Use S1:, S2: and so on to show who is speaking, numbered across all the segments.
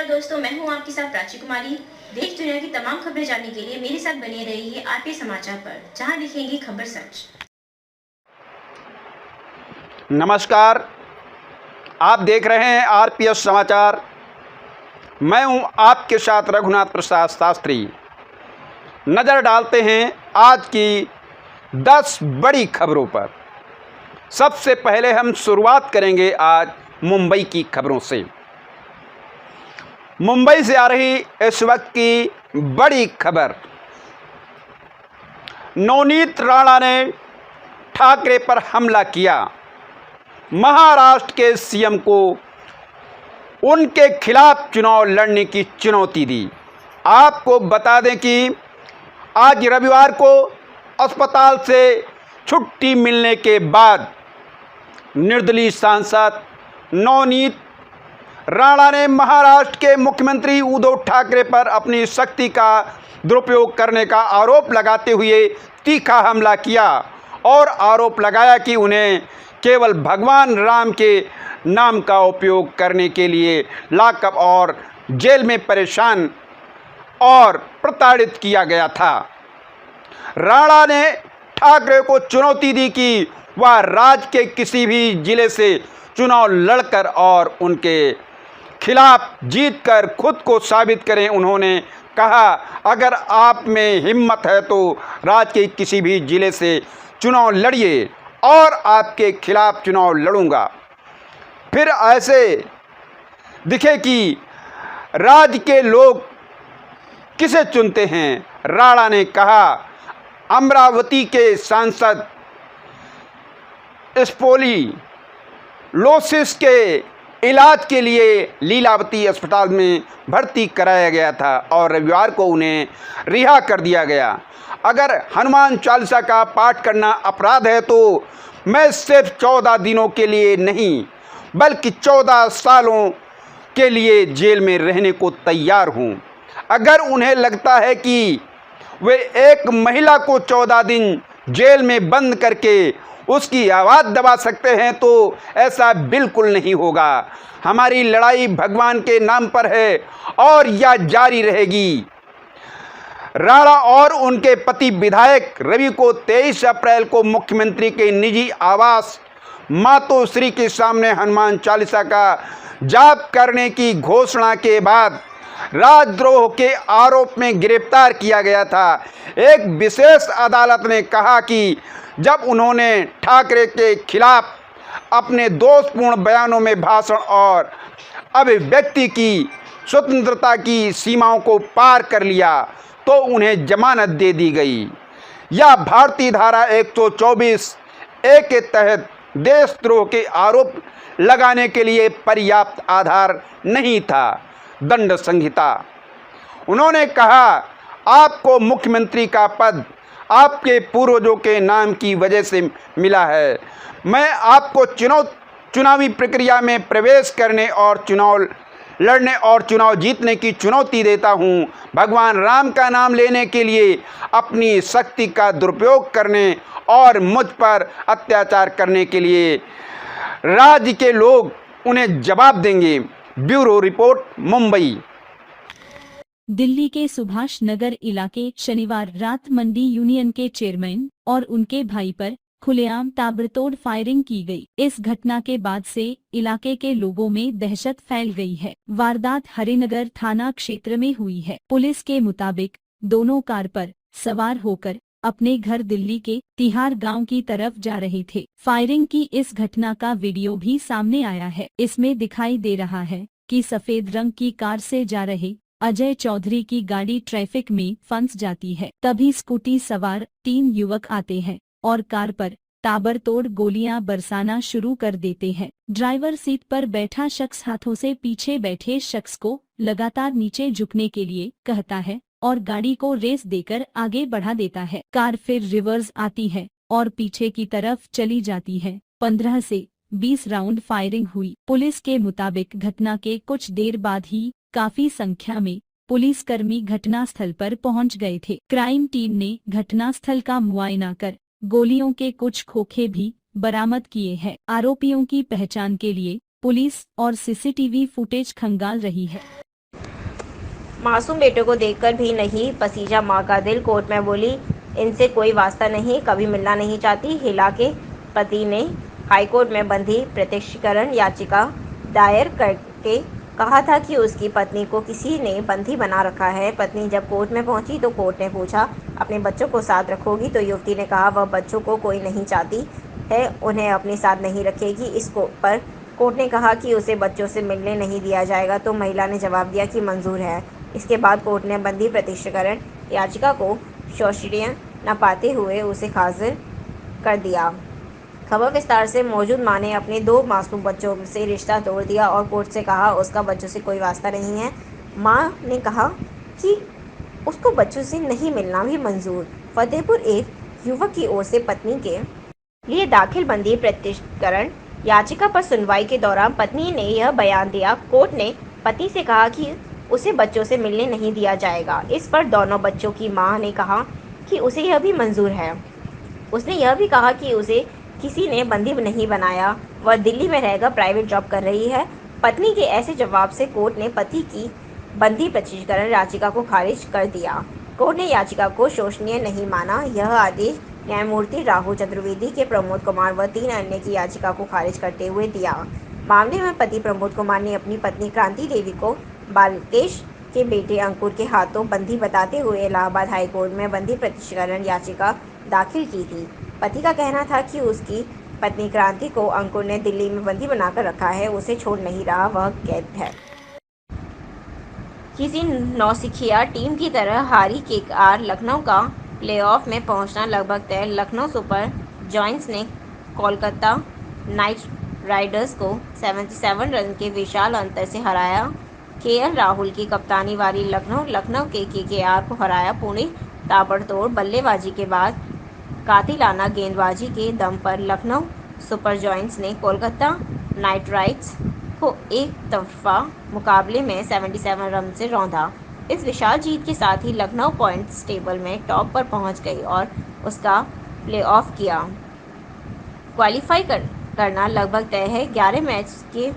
S1: दोस्तों, मैं हूं आपके साथ प्राची कुमारी। देश दुनिया की तमाम खबरें जानने के लिए मेरे साथ बने रहिए आरपी समाचार पर, जहां दिखेंगी खबर सच।
S2: नमस्कार, आप देख रहे हैं आरपीएस समाचार। मैं हूं आपके साथ रघुनाथ प्रसाद शास्त्री। नज़र डालते हैं आज की 10 बड़ी खबरों पर। सबसे पहले हम शुरुआत करेंगे आज मुंबई की खबरों से। मुंबई से आ रही इस वक्त की बड़ी खबर, नवनीत राणा ने ठाकरे पर हमला किया। महाराष्ट्र के सीएम को उनके खिलाफ चुनाव लड़ने की चुनौती दी। आपको बता दें कि आज रविवार को अस्पताल से छुट्टी मिलने के बाद निर्दलीय सांसद नवनीत राणा ने महाराष्ट्र के मुख्यमंत्री उद्धव ठाकरे पर अपनी शक्ति का दुरुपयोग करने का आरोप लगाते हुए तीखा हमला किया और आरोप लगाया कि उन्हें केवल भगवान राम के नाम का उपयोग करने के लिए लॉकअप और जेल में परेशान और प्रताड़ित किया गया था। राणा ने ठाकरे को चुनौती दी कि वह राज्य के किसी भी जिले से चुनाव लड़कर और उनके खिलाफ जीतकर खुद को साबित करें। उन्होंने कहा, अगर आप में हिम्मत है तो राज्य के किसी भी जिले से चुनाव लड़िए और आपके खिलाफ चुनाव लड़ूंगा। फिर ऐसे दिखे कि राज्य के लोग किसे चुनते हैं। राणा ने कहा, अमरावती के सांसद स्पोलिलोसिस के इलाज के लिए लीलावती अस्पताल में भर्ती कराया गया था और रविवार को उन्हें रिहा कर दिया गया। अगर हनुमान चालीसा का पाठ करना अपराध है तो मैं सिर्फ 14 दिनों के लिए नहीं बल्कि 14 सालों के लिए जेल में रहने को तैयार हूँ। अगर उन्हें लगता है कि वे एक महिला को 14 दिन जेल में बंद करके उसकी आवाज़ दबा सकते हैं तो ऐसा बिल्कुल नहीं होगा। हमारी लड़ाई भगवान के नाम पर है और यह जारी रहेगी। राणा और उनके पति विधायक रवि को 23 अप्रैल को मुख्यमंत्री के निजी आवास मातोश्री के सामने हनुमान चालीसा का जाप करने की घोषणा के बाद राजद्रोह के आरोप में गिरफ्तार किया गया था। एक विशेष अदालत ने कहा कि जब उन्होंने ठाकरे के खिलाफ अपने दोषपूर्ण बयानों में भाषण और अभिव्यक्ति की स्वतंत्रता की सीमाओं को पार कर लिया तो उन्हें जमानत दे दी गई। यह भारतीय धारा 124 ए के तहत देशद्रोह के आरोप लगाने के लिए पर्याप्त आधार नहीं था। दंड संहिता। उन्होंने कहा, आपको मुख्यमंत्री का पद आपके पूर्वजों के नाम की वजह से मिला है। मैं आपको चुनावी प्रक्रिया में प्रवेश करने और चुनाव लड़ने और चुनाव जीतने की चुनौती देता हूं। भगवान राम का नाम लेने के लिए अपनी शक्ति का दुरुपयोग करने और मुझ पर अत्याचार करने के लिए राज्य के लोग उन्हें जवाब देंगे। Bureau report, Mumbai.
S3: दिल्ली के सुभाष नगर इलाके शनिवार रात मंडी यूनियन के चेयरमैन और उनके भाई पर खुलेआम ताबड़तोड़ फायरिंग की गई। इस घटना के बाद से इलाके के लोगों में दहशत फैल गई है। वारदात हरिनगर थाना क्षेत्र में हुई है। पुलिस के मुताबिक दोनों कार पर सवार होकर अपने घर दिल्ली के तिहार गांव की तरफ जा रहे थे। फायरिंग की इस घटना का वीडियो भी सामने आया है। इसमें दिखाई दे रहा है कि सफेद रंग की कार से जा रहे अजय चौधरी की गाड़ी ट्रैफिक में फंस जाती है। तभी स्कूटी सवार 3 युवक आते हैं और कार पर ताबड़तोड़ गोलियां बरसाना शुरू कर देते हैं। ड्राइवर सीट पर बैठा शख्स हाथों से पीछे बैठे शख्स को लगातार नीचे झुकने के लिए कहता है और गाड़ी को रेस देकर आगे बढ़ा देता है। कार फिर रिवर्स आती है और पीछे की तरफ चली जाती है। 15 से 20 राउंड फायरिंग हुई। पुलिस के मुताबिक घटना के कुछ देर बाद ही काफी संख्या में पुलिसकर्मी घटनास्थल पर पहुंच गए थे। क्राइम टीम ने घटनास्थल का मुआयना कर गोलियों के कुछ खोखे भी बरामद किए हैं। आरोपियों की पहचान के लिए पुलिस और सीसीटीवी फुटेज खंगाल रही है।
S4: मासूम बेटे को देखकर भी नहीं पसीजा माँ का दिल। कोर्ट में बोली, इनसे कोई वास्ता नहीं, कभी मिलना नहीं चाहती। हिला के पति ने हाईकोर्ट में बंधी प्रत्यक्षीकरण याचिका दायर करके कहा था कि उसकी पत्नी को किसी ने बंधी बना रखा है। पत्नी जब कोर्ट में पहुंची तो कोर्ट ने पूछा, अपने बच्चों को साथ रखोगी? तो युवती ने कहा वह बच्चों को कोई नहीं चाहती है, उन्हें अपने साथ नहीं रखेगी। इस पर कोर्ट ने कहा कि उसे बच्चों से मिलने नहीं दिया जाएगा, तो महिला ने जवाब दिया कि मंजूर है। इसके बाद कोर्ट ने बंधी प्रत्यक्षीकरण याचिका को शोषणीय न पाते हुए उसे खारिज कर दिया। खबर विस्तार से मौजूद माँ ने अपने 2 मासूम बच्चों से रिश्ता तोड़ दिया और कोर्ट से कहा उसका बच्चों से कोई वास्ता नहीं है। माँ ने कहा कि उसको बच्चों से नहीं मिलना भी मंजूर। फतेहपुर एक युवक की ओर से पत्नी के लिए दाखिल बंधी प्रत्यक्षीकरण याचिका पर सुनवाई के दौरान पत्नी ने यह बयान दिया। कोर्ट ने पति से कहा कि उसे बच्चों से मिलने नहीं दिया जाएगा। इस पर दोनों बच्चों की मां ने कहा कि उसे यह भी मंजूर है। उसने यह भी कहा कि उसे किसी ने बंदी नहीं बनाया, वह दिल्ली में रहकर प्राइवेट जॉब कर रही है। पत्नी के ऐसे जवाब से कोर्ट ने पति की बंधी प्रत्यक्षीकरण याचिका को खारिज कर दिया। कोर्ट ने याचिका को शोषणीय नहीं माना। यह आदेश न्यायमूर्ति राहुल चतुर्वेदी के प्रमोद कुमार व 3 अन्य की याचिका को खारिज करते हुए दिया। मामले में पति प्रमोद कुमार ने अपनी पत्नी क्रांति देवी को बालकेश के बेटे अंकुर के हाथों बंदी बताते हुए इलाहाबाद हाईकोर्ट में बंधी प्रत्यक्षीकरण याचिका दाखिल की थी। पति का कहना था कि उसकी पत्नी क्रांति को अंकुर ने दिल्ली में बंदी बनाकर रखा है, उसे छोड़ नहीं रहा, वह कैद है। किसी नौसिखिया टीम की तरह हारी केकेआर। लखनऊ का प्लेऑफ में पहुंचना लगभग तय। लखनऊ सुपर जॉयंट्स ने कोलकाता नाइट राइडर्स को 77 रन के विशाल अंतर से हराया। केएल राहुल की कप्तानी वाली लखनऊ के केकेआर को हराया। पुणे ताबड़तोड़ बल्लेबाजी के बाद कातिलाना गेंदबाजी के दम पर लखनऊ सुपर जॉयंट्स ने कोलकाता नाइट राइडर्स को एक तरफा मुकाबले में 77 रन से रौंदा। इस विशाल जीत के साथ ही लखनऊ पॉइंट्स टेबल में टॉप पर पहुंच गई और उसका प्लेऑफ किया क्वालिफाई करना लगभग तय है। 11 मैच के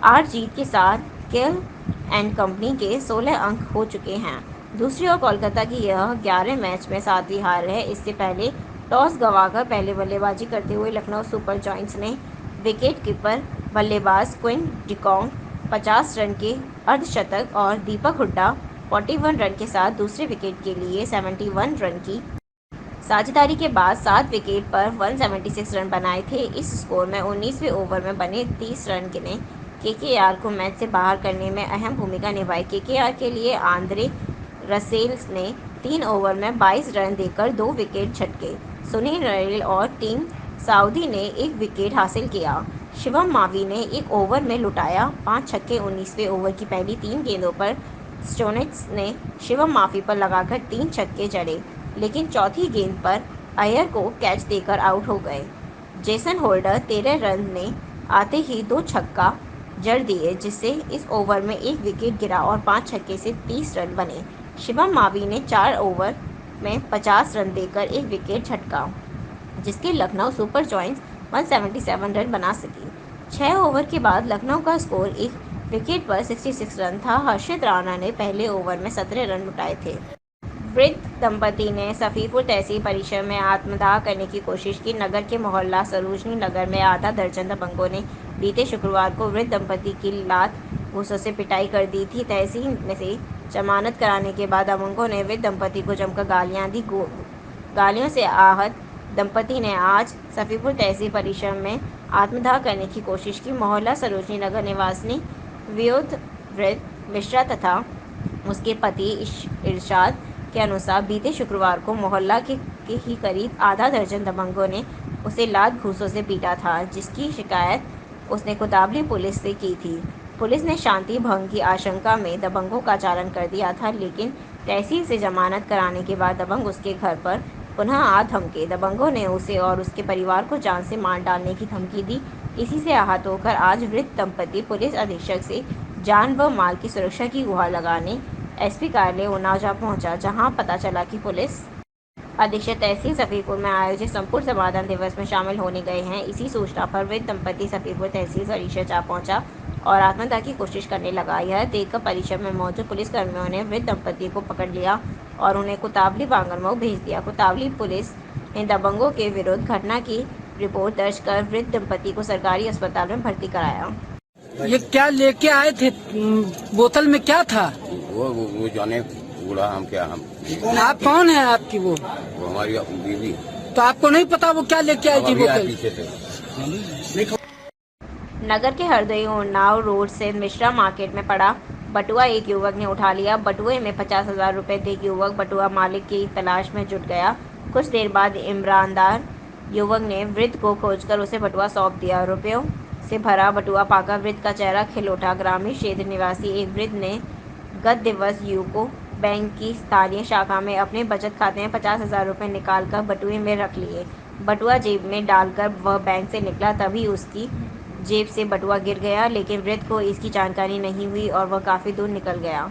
S4: 8 जीत के साथ केएल एंड कंपनी के 16 अंक हो चुके हैं। दूसरी ओर कोलकाता की यह 11 मैच में 7वीं हार है। इससे पहले टॉस गंवाकर पहले बल्लेबाजी करते हुए लखनऊ सुपर जॉयंट्स ने विकेट कीपर बल्लेबाज क्विन डिकॉक 50 रन के अर्धशतक और दीपक हुड्डा 41 रन के साथ दूसरे विकेट के लिए 71 रन की साझेदारी के बाद 7 विकेट पर 176 रन बनाए थे। इस स्कोर में 19वें ओवर में बने 30 रन ने केकेआर को मैच से बाहर करने में अहम भूमिका निभाई। केकेआर के लिए आंद्रे रसेल ने 3 ओवर में 22 रन देकर 2 विकेट झटके। सुनील नारायण और टीम साउदी ने 1 विकेट हासिल किया। शिवम मावी ने 1 ओवर में लुटाया 5 छक्के। 19वें ओवर की पहली 3 गेंदों पर स्टोनिक्स ने शिवम मावी पर लगाकर 3 छक्के जड़े, लेकिन चौथी गेंद पर अय्यर को कैच देकर आउट हो गए। जेसन होल्डर 13 रन ने आते ही 2 छक्का जड़ दिए, जिससे इस ओवर में 1 विकेट गिरा और 5 छक्के से 30 रन बने। शिवम मावी ने 4 ओवर में 50 रन देकर 1 विकेट झटका, जिसके लखनऊ सुपर जॉयंट्स 177 रन बना सकी। 6 ओवर के बाद लखनऊ का स्कोर 1 विकेट पर 66 रन था। हर्षित राणा ने पहले ओवर में 17 रन लुटाए थे। वृद्ध दंपति ने सफीपुर तहसील परिसर में आत्मदाह करने की कोशिश की। नगर के मोहल्ला सरोजनी नगर में आधा दर्जन दबंगों ने बीते शुक्रवार को वृद्ध दंपति की लात घूंसों से पिटाई कर दी थी। तहसील में से जमानत कराने के बाद दबंगों ने वृद्ध दंपति को जमकर गालियां दी। गालियों से आहत दंपति ने आज सफीपुर तहसील परिसर में आत्मदाह करने की कोशिश की। मोहल्ला सरोजनी नगर निवासी वियोध वृद्ध मिश्रा तथा उसके पति इरशाद के अनुसार बीते शुक्रवार को मोहल्ला के ही करीब आधा दर्जन दबंगों ने उसे लात घूंसों से पीटा था, जिसकी शिकायत उसने कुताबली पुलिस से की थी। पुलिस ने शांति भंग की आशंका में दबंगों का चालान कर दिया था, लेकिन तहसील से जमानत कराने के बाद दबंग उसके घर पर पुनः आ धमके। दबंगों ने उसे और उसके परिवार को जान से मार डालने की धमकी दी। इसी से आहत होकर आज वृद्ध दंपति पुलिस अधीक्षक से जान व माल की सुरक्षा की गुहार लगाने एसपी कार्यालय उन्नाव जा पहुंचा, जहां पता चला कि पुलिस अधीक्षक तहसील सफीपुर में आयोजित संपूर्ण समाधान दिवस में शामिल होने गए हैं। इसी सूचना पर वृद्ध दंपति सफीपुर तहसील परिसर जा पहुंचा और आत्महत्या की कोशिश करने लगा। यह देखकर परिसर में मौजूद पुलिसकर्मियों ने वृद्ध दंपति को पकड़ लिया और उन्हें कोतवाली बांगरमऊ भेज दिया। कोतवाली पुलिस ने दबंगों के विरुद्ध घटना की रिपोर्ट दर्ज कर वृद्ध दंपति को सरकारी अस्पताल में भर्ती कराया।
S5: ये क्या लेके आए थे? बोतल में क्या था?
S6: वो जाने बूढ़ा हम क्या हम
S5: आप कौन है आपकी वो
S6: हमारी बीवी।
S5: तो आपको नहीं पता वो क्या लेके आई थी बोतल?
S6: पीछे से
S4: नगर के हरदोई उन्नाव रोड से मिश्रा मार्केट में पड़ा बटुआ एक युवक ने उठा लिया। बटुए में 50,000 रुपए देख युवक बटुआ मालिक की तलाश में जुट गया। कुछ देर बाद ईमानदार युवक ने वृद्ध को खोजकर उसे बटुआ सौंप दिया। रुपयों से भरा बटुआ पाकर वृद्ध का चेहरा खिल उठा। ग्रामीण क्षेत्र निवासी एक वृद्ध ने गत दिवस यूको बैंक की स्थानीय शाखा में अपने बचत खाते में 50,000 रुपये निकालकर बटुए में रख लिए। बटुआ जेब में डालकर वह बैंक से निकला, तभी उसकी जेब से बटुआ गिर गया, लेकिन वृद्ध को इसकी जानकारी नहीं हुई और वह काफ़ी दूर निकल गया।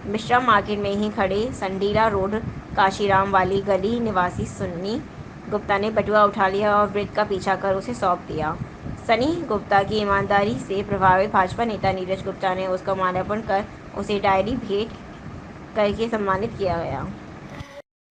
S4: मिश्रा मार्केट में ही खड़े संडीला रोड काशीराम वाली गली निवासी सनी गुप्ता ने बटुआ उठा लिया और वृद्ध का पीछा कर उसे सौंप दिया। सनी गुप्ता की ईमानदारी से प्रभावित भाजपा नेता नीरज गुप्ता ने उसका माल्यार्पण कर उसे डायरी भेंट करके सम्मानित किया गया।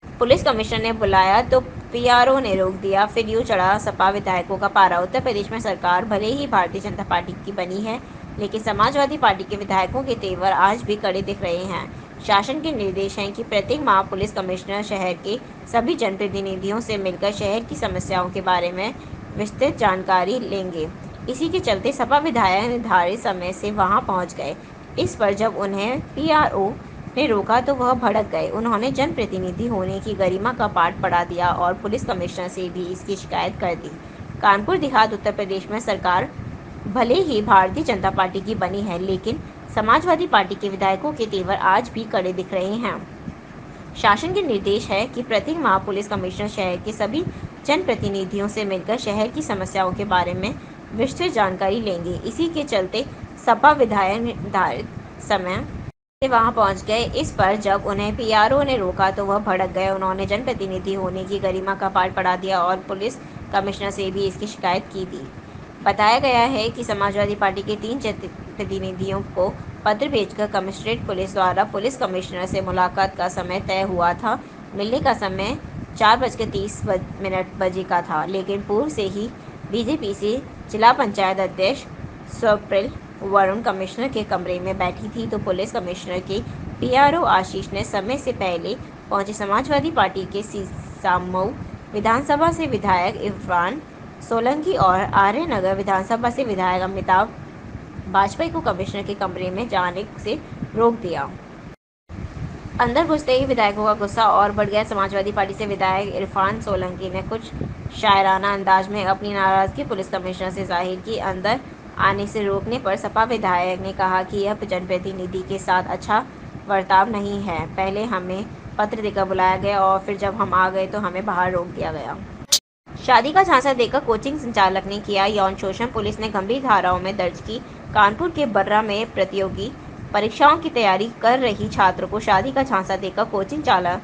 S4: पुलिस कमिश्नर ने बुलाया तो पीआरओ ने रोक दिया, फिर यूं चढ़ा सपा विधायकों का पारा। उत्तर प्रदेश में सरकार भले ही भारतीय जनता पार्टी की बनी है, लेकिन समाजवादी पार्टी के विधायकों के तेवर आज भी कड़े दिख रहे हैं। शासन के निर्देश हैं कि प्रत्येक माह पुलिस कमिश्नर शहर के सभी जनप्रतिनिधियों से मिलकर शहर की समस्याओं के बारे में विस्तृत जानकारी लेंगे। इसी के चलते सपा विधायक निर्धारित समय से वहां पहुंच गए। इस पर जब उन्हें पीआरओ ने रोका तो वह भड़क गए। उन्होंने जनप्रतिनिधि होने की गरिमा का पाठ पढ़ा दिया और पुलिस कमिश्नर से भी इसकी शिकायत कर दी। कानपुर देहात उत्तर प्रदेश में सरकार भले ही भारतीय जनता पार्टी की बनी है, लेकिन समाजवादी पार्टी के विधायकों के तेवर आज भी कड़े दिख रहे हैं। शासन के निर्देश है कि प्रत्येक माह पुलिस कमिश्नर शहर के सभी जनप्रतिनिधियों से मिलकर शहर की समस्याओं के बारे में विस्तृत जानकारी लेंगे। इसी के चलते सपा विधायक निर्धारित समय से वहां पहुंच गए। इस पर जब उन्हें पीआरओ ने रोका तो वह भड़क गए। उन्होंने जनप्रतिनिधि होने की गरिमा का पाठ पढ़ा दिया और पुलिस कमिश्नर से भी इसकी शिकायत की थी। बताया गया है कि समाजवादी पार्टी के 3 जनप्रतिनिधियों को पत्र भेजकर कमिश्नरेट पुलिस द्वारा पुलिस कमिश्नर से मुलाकात का समय तय हुआ था। मिलने का समय 4:30 बजे का था, लेकिन पूर्व से ही बीजेपी से जिला पंचायत अध्यक्ष स्वप्निल वरुण कमिश्नर के कमरे में बैठी थी, तो पुलिस कमिश्नर के पीआरओ आशीष ने समय से पहले पहुंचे समाजवादी पार्टी के सीसामऊ विधानसभा से विधायक इरफान सोलंकी और आर्य नगर विधानसभा से विधायक अमिताभ वाजपेयी को कमिश्नर के कमरे में जाने से रोक दिया। अंदर घुसते ही विधायकों का गुस्सा और बढ़ गया। समाजवादी पार्टी से विधायक इरफान सोलंकी ने कुछ शायराना अंदाज में अपनी नाराजगी पुलिस कमिश्नर से जाहिर की। अंदर आने से रोकने पर सपा विधायक ने कहा कि यह जनप्रतिनिधि के साथ अच्छा बर्ताव नहीं है। पहले हमें पत्र देकर बुलाया गया और फिर जब हम आ गए तो हमें बाहर रोक दिया गया। शादी का झांसा देकर कोचिंग संचालक ने किया यौन शोषण। पुलिस ने गंभीर धाराओं में दर्ज की। कानपुर के बर्रा में प्रतियोगी परीक्षाओं की तैयारी कर रही छात्र को शादी का झांसा देकर कोचिंग चालक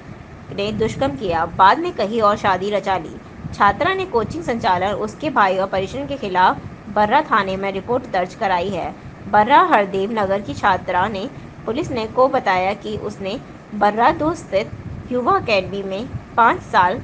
S4: ने दुष्कर्म किया। बाद में कहीं और शादी रचा ली। छात्रा ने कोचिंग संचालक, उसके भाई और परिजन के खिलाफ बर्रा थाने में रिपोर्ट दर्ज कराई है। बर्रा हरदेव नगर की छात्रा ने पुलिस ने को बताया कि उसने बर्रा 2 स्थित युवा अकेडमी में 5 साल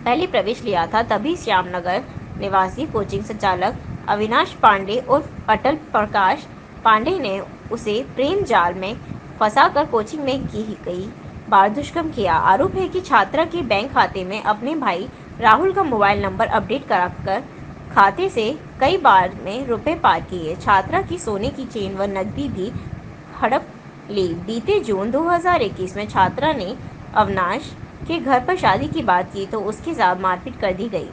S4: पहले प्रवेश लिया था। तभी श्यामनगर निवासी कोचिंग संचालक अविनाश पांडे उर्फ अटल प्रकाश पांडे ने उसे प्रेम जाल में फंसाकर कोचिंग में की कई बार दुष्कर्म किया। आरोप है कि छात्रा के बैंक खाते में अपने भाई राहुल का मोबाइल नंबर अपडेट कराकर खाते से कई बार में रुपए पार किए। छात्रा की सोने की चेन व नकदी भी हड़प ली। बीते जून 2021 में छात्रा ने अविनाश के घर पर शादी की बात की तो उसके साथ मारपीट कर दी गई।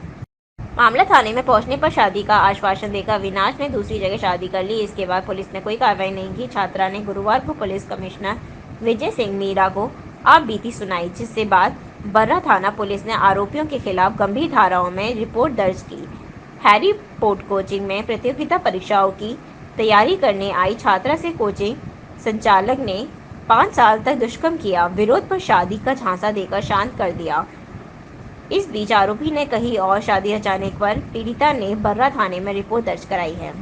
S4: मामला थाने में पहुंचने पर शादी का आश्वासन देकर अविनाश ने दूसरी जगह शादी कर ली। इसके बाद पुलिस ने कोई कार्रवाई नहीं की। छात्रा ने गुरुवार को पुलिस कमिश्नर विजय सिंह मीरा को आप बीती सुनाई, जिसके बाद बर्रा थाना पुलिस ने आरोपियों के खिलाफ गंभीर धाराओं में रिपोर्ट दर्ज की। हैरी पोर्ट कोचिंग में प्रतियोगिता परीक्षाओं की तैयारी करने आई छात्रा से कोचिंग संचालक ने 5 साल तक दुष्कर्म किया। विरोध पर शादी का झांसा देकर शांत कर दिया। इस बीच आरोपी ने कहीं और शादी रचाने पर पीड़िता ने बर्रा थाने में रिपोर्ट दर्ज कराई है।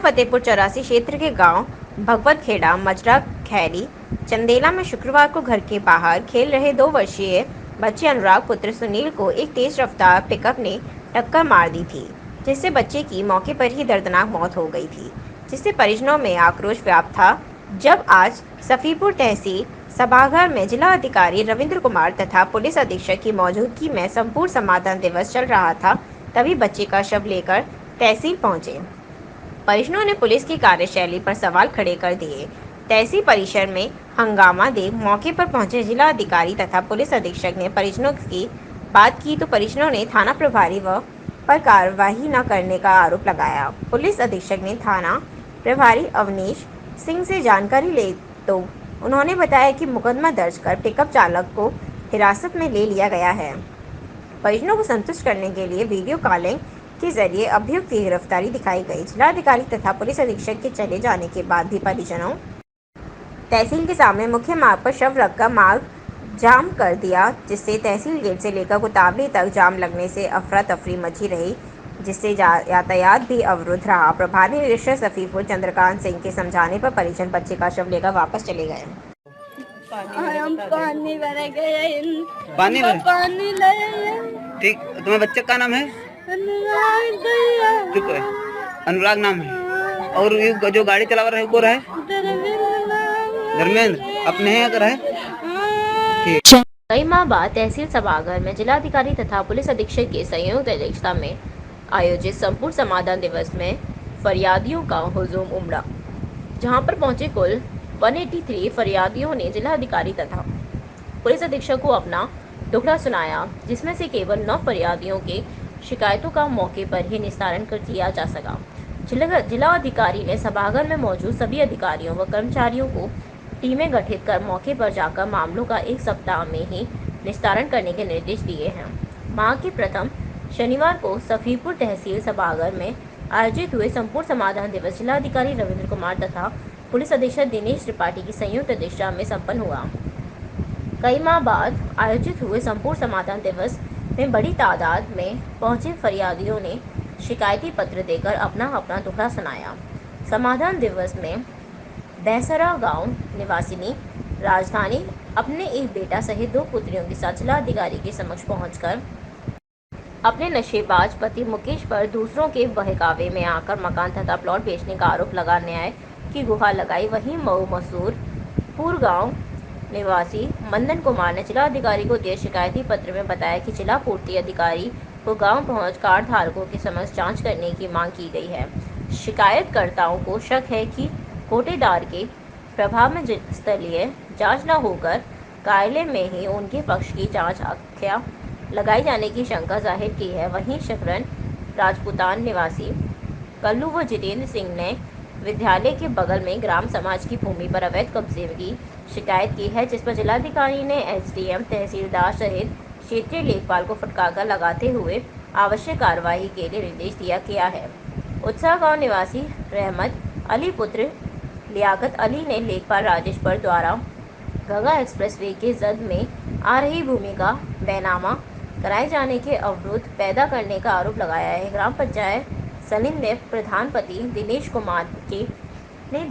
S4: फतेहपुर चौरासी क्षेत्र के गांव भगवत खेड़ा मजरा खैरी चंदेला में शुक्रवार को घर के बाहर खेल रहे 2 वर्षीय बच्चे अनुराग पुत्र सुनील को एक तेज रफ्तार पिकअप ने टक्कर मार दी थी, जिससे बच्चे की मौके पर ही दर्दनाक मौत हो गई थी, जिससे परिजनों में आक्रोश व्याप्त था। जब आज सफीपुर तहसील सभागार में जिला अधिकारी रविंद्र कुमार तथा पुलिस अधीक्षक की मौजूदगी में संपूर्ण समाधान दिवस चल रहा था, तभी बच्चे का शव लेकर तहसील पहुंचे। परिजनों ने पुलिस की कार्यशैली पर सवाल खड़े कर दिए। तहसील परिसर में हंगामा देख मौके पर पहुंचे जिला अधिकारी तथा पुलिस अधीक्षक ने परिजनों की बात की तो परिजनों ने थाना प्रभारी पर कार्रवाई न करने का आरोप लगाया। पुलिस अधीक्षक ने थाना प्रभारी अवनीश सिंह से जानकारी ले तो उन्होंने बताया कि मुकदमा दर्ज कर पिकअप चालक को हिरासत में ले लिया गया है। परिजनों को संतुष्ट करने के लिए वीडियो कॉलिंग के जरिए अभियुक्त की गिरफ्तारी दिखाई गई। जिलाधिकारी तथा पुलिस अधीक्षक के चले जाने के बाद भी परिजनों तहसील के सामने मुख्य मार्ग पर शव रखकर मार्ग जाम कर दिया, जिससे तहसील गेट से लेकर कुताबली तक जाम लगने से अफरा तफरी मची रही, जिससे यातायात भी अवरुद्ध रहा। प्रभारी निरीक्षक सफीपुर चंद्रकांत सिंह के समझाने पर परिजन बच्चे का शव लेकर वापस चले गए।
S7: हम पानी भर गए,
S8: पानी भर
S7: पानी ले
S8: ठीक। तुम्हारे बच्चे का नाम है? चुप है, अनुराग नाम है। और ये जो गाड़ी चला रहा है कौन है? धर्मेंद्र। अपने हैं अगर है?
S4: कई माह बाद तहसील सभागार में जिलाधिकारी तथा पुलिस अधीक्षक की संयुक्त अध्यक्षता में आयोजित संपूर्ण समाधान दिवस में फरियादियों का हुजूम उमड़ा, जहां पर पहुंचे कुल 183 फरियादियों ने जिलाधिकारी तथा पुलिस अधीक्षक को अपना दुखड़ा सुनाया, जिसमें से केवल 9 फरियादियों के शिकायतों का मौके पर ही निस्तारण कर किया जा सका। जिलाधिकारी ने सभागार में मौजूद सभी अधिकारियों व कर्मचारियों को टीमें गठित कर मौके पर जाकर मामलों का 1 सप्ताह में ही निस्तारण करने के निर्देश दिए हैं। माह के प्रथम शनिवार को सफीपुर तहसील सभागार में आयोजित हुए संपूर्ण समाधान दिवस जिलाधिकारी रविंद्र कुमार तथा पुलिस अधीक्षक दिनेश त्रिपाठी की संयुक्त अध्यक्षता में संपन्न हुआ। कई माह बाद आयोजित हुए संपूर्ण समाधान दिवस में बड़ी तादाद में पहुंचे फरियादियों ने शिकायती पत्र देकर अपना अपना दुखड़ा सुनाया। समाधान दिवस में बैसरा गांव निवासिनी राजधानी अपने एक बेटा सहित 2 पुत्रियों के साथ जिलाधिकारी के समक्ष पहुंचकर अपने नशेबाज पति मुकेश पर दूसरों के बहकावे में आकर मकान तथा प्लॉट बेचने का आरोप लगा न्याय की गुहार लगाई। वहीं मऊ मसूरपुर गांव निवासी मंदन कुमार ने जिलाधिकारी को दिए शिकायती पत्र में बताया कि जिला पूर्ति अधिकारी को गांव पहुंच कार्ड धारकों के समक्ष जांच करने की मांग की गई है। शिकायतकर्ताओं को शक है कि कोटेदार के प्रभाव में स्थलीय जांच न होकर कार्यालय में ही उनके पक्ष की जांच आख्या लगाई जाने की शंका जाहिर की है। वहीं शबरन राजपूतान निवासी कल्लू व जितेंद्र सिंह ने विद्यालय के बगल में ग्राम समाज की भूमि पर अवैध कब्जे की शिकायत की है, जिस पर जिलाधिकारी ने एसडीएम तहसीलदार सहित क्षेत्रीय लेखपाल को फटकार लगाते हुए आवश्यक कार्रवाई के लिए निर्देश दिया है। उत्साह गांव निवासी रहमत अली पुत्र लियाकत अली ने लेखपाल राजेश पर द्वारा गंगा एक्सप्रेसवे के जद में आ रही भूमि का बैनामा कराए जाने के अवरोध पैदा करने का आरोप लगाया है। ग्राम पंचायत सलीम ने प्रधानपति दिनेश कुमार के ने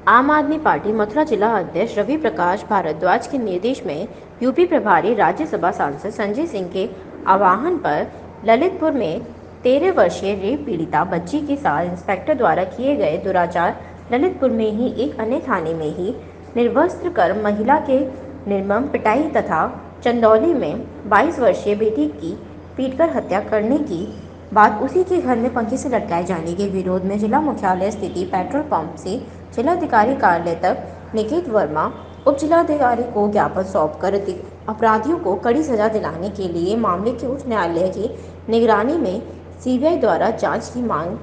S4: आम आदमी पार्टी मथुरा जिला अध्यक्ष रवि प्रकाश भारद्वाज के निर्देश में यूपी प्रभारी राज्यसभा सांसद संजय सिंह के आह्वान पर ललितपुर में 13 वर्षीय रेप पीड़िता बच्ची के साथ इंस्पेक्टर द्वारा किए गए दुराचार, ललितपुर में ही एक अन्य थाने में ही निर्वस्त्र कर महिला के निर्मम पिटाई तथा चंदौली में 22 वर्षीय बेटी की पीटकर हत्या करने की बात उसी के घर में पंखे से लटकाए जाने के विरोध में जिला मुख्यालय स्थित पेट्रोल पंप से जिलाधिकारी कार्यालय तक निकेत वर्मा उप जिलाधिकारी को ज्ञापन सौंपकर अपराधियों को कड़ी सजा दिलाने के लिए मामले के उच्च न्यायालय की निगरानी में सीबीआई द्वारा जांच की मांग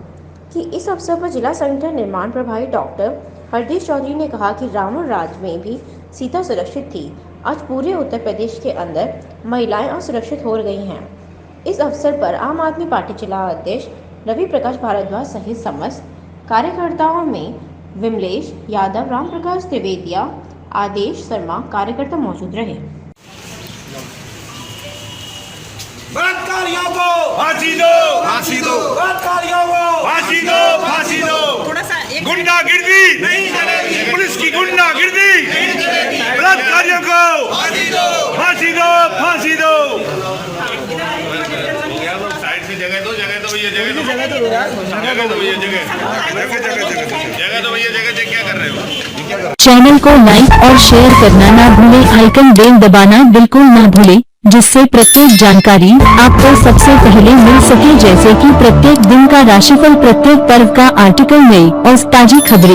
S4: की। इस अवसर पर जिला संगठन निर्माण प्रभारी डॉक्टर हरदीश चौधरी ने कहा कि रावण राज में भी सीता सुरक्षित थी, आज पूरे उत्तर प्रदेश के अंदर महिलाएं असुरक्षित हो गई हैं। इस अवसर पर आम आदमी पार्टी जिला अध्यक्ष रवि प्रकाश भारद्वाज सहित समस्त कार्यकर्ताओं में विमलेश यादव, राम प्रकाश त्रिवेदिया, आदेश शर्मा कार्यकर्ता मौजूद रहे।
S9: बलात्कारियों को
S10: फांसी दो,
S9: फांसी दो, बलात्कारियों को
S10: फांसी दो, फांसी दो। गुंडागिर्दी नहीं चलेगी, पुलिस की गुंडागिर्दी बलात्कारियों को फांसी दो, फांसी दो, फांसी दो। साइड से जगह दो, जगह दो भैया, जगह दो, जगह दो भैया, जगह दो भैया, जगह क्या कर रहे हो?
S3: चैनल को लाइक और शेयर करना ना भूलें, आइकन बेल दबाना बिल्कुल ना भूलें, जिससे प्रत्येक जानकारी आपको सबसे पहले मिल सके, जैसे कि प्रत्येक दिन का राशिफल, प्रत्येक पर्व का आर्टिकल, नई और ताजी खबरें।